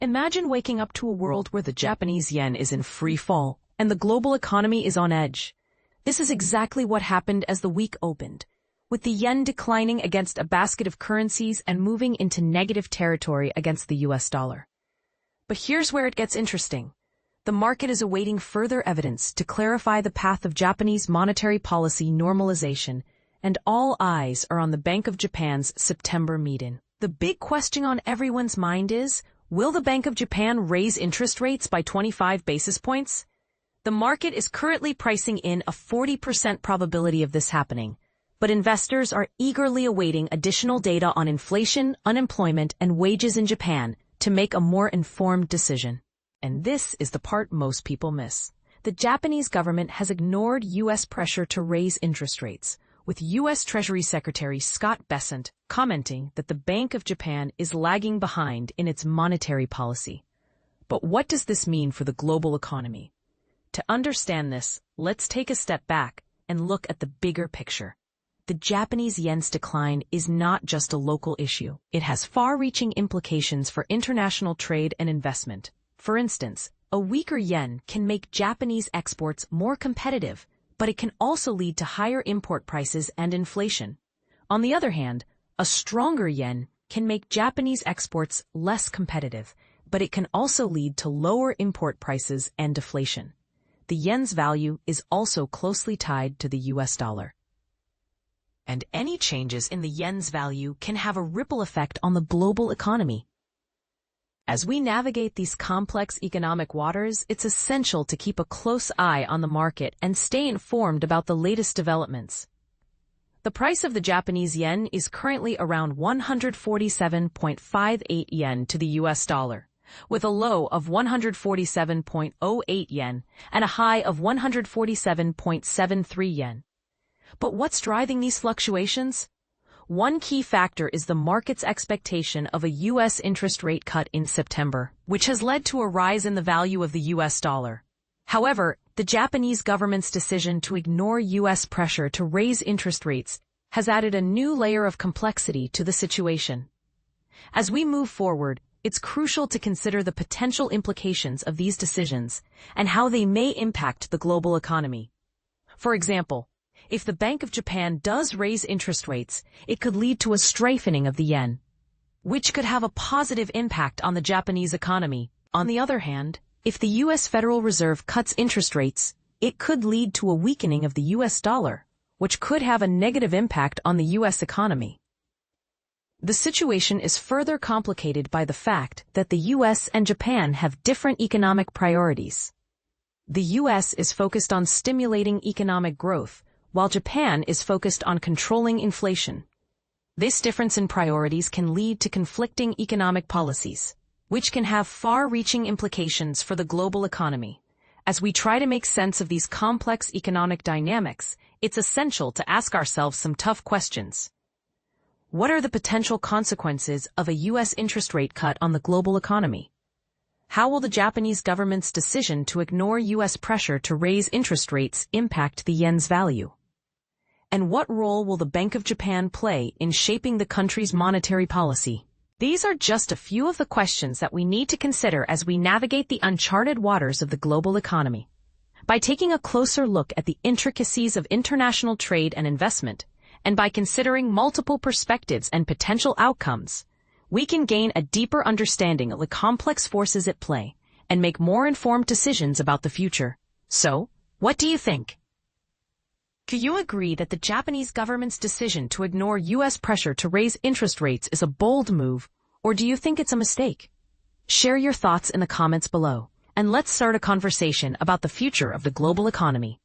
Imagine waking up to a world where the Japanese yen is in free fall and the global economy is on edge. This is exactly what happened as the week opened, with the yen declining against a basket of currencies and moving into negative territory against the US dollar. But here's where it gets interesting. The market is awaiting further evidence to clarify the path of Japanese monetary policy normalization, and all eyes are on the Bank of Japan's September meeting. The big question on everyone's mind is, will the Bank of Japan raise interest rates by 25 basis points? The market is currently pricing in a 40% probability of this happening, but investors are eagerly awaiting additional data on inflation, unemployment, and wages in Japan to make a more informed decision. And this is the part most people miss. The Japanese government has ignored U.S. pressure to raise interest rates, with U.S. Treasury Secretary Scott Bessent commenting that the Bank of Japan is lagging behind in its monetary policy. But what does this mean for the global economy? To understand this, let's take a step back and look at the bigger picture. The Japanese yen's decline is not just a local issue. It has far-reaching implications for international trade and investment. For instance, a weaker yen can make Japanese exports more competitive, but it can also lead to higher import prices and inflation. On the other hand, a stronger yen can make Japanese exports less competitive, but it can also lead to lower import prices and deflation. The yen's value is also closely tied to the US dollar. And any changes in the yen's value can have a ripple effect on the global economy. As we navigate these complex economic waters, it's essential to keep a close eye on the market and stay informed about the latest developments. The price of the Japanese yen is currently around 147.58 yen to the US dollar, with a low of 147.08 yen and a high of 147.73 yen. But what's driving these fluctuations? One key factor is the market's expectation of a U.S. interest rate cut in September, which has led to a rise in the value of the U.S. dollar. However, the Japanese government's decision to ignore U.S. pressure to raise interest rates has added a new layer of complexity to the situation. As we move forward, it's crucial to consider the potential implications of these decisions and how they may impact the global economy. For example, if the Bank of Japan does raise interest rates, it could lead to a strengthening of the yen, which could have a positive impact on the Japanese economy. On the other hand, if the U.S. Federal Reserve cuts interest rates, it could lead to a weakening of the U.S. dollar, which could have a negative impact on the U.S. economy. The situation is further complicated by the fact that the U.S. and Japan have different economic priorities. The U.S. is focused on stimulating economic growth, while Japan is focused on controlling inflation. This difference in priorities can lead to conflicting economic policies, which can have far-reaching implications for the global economy. As we try to make sense of these complex economic dynamics, it's essential to ask ourselves some tough questions. What are the potential consequences of a U.S. interest rate cut on the global economy? How will the Japanese government's decision to ignore U.S. pressure to raise interest rates impact the yen's value? And what role will the Bank of Japan play in shaping the country's monetary policy? These are just a few of the questions that we need to consider as we navigate the uncharted waters of the global economy. By taking a closer look at the intricacies of international trade and investment, and by considering multiple perspectives and potential outcomes, we can gain a deeper understanding of the complex forces at play and make more informed decisions about the future. So, what do you think? Do you agree that the Japanese government's decision to ignore U.S. pressure to raise interest rates is a bold move, or do you think it's a mistake? Share your thoughts in the comments below, and let's start a conversation about the future of the global economy.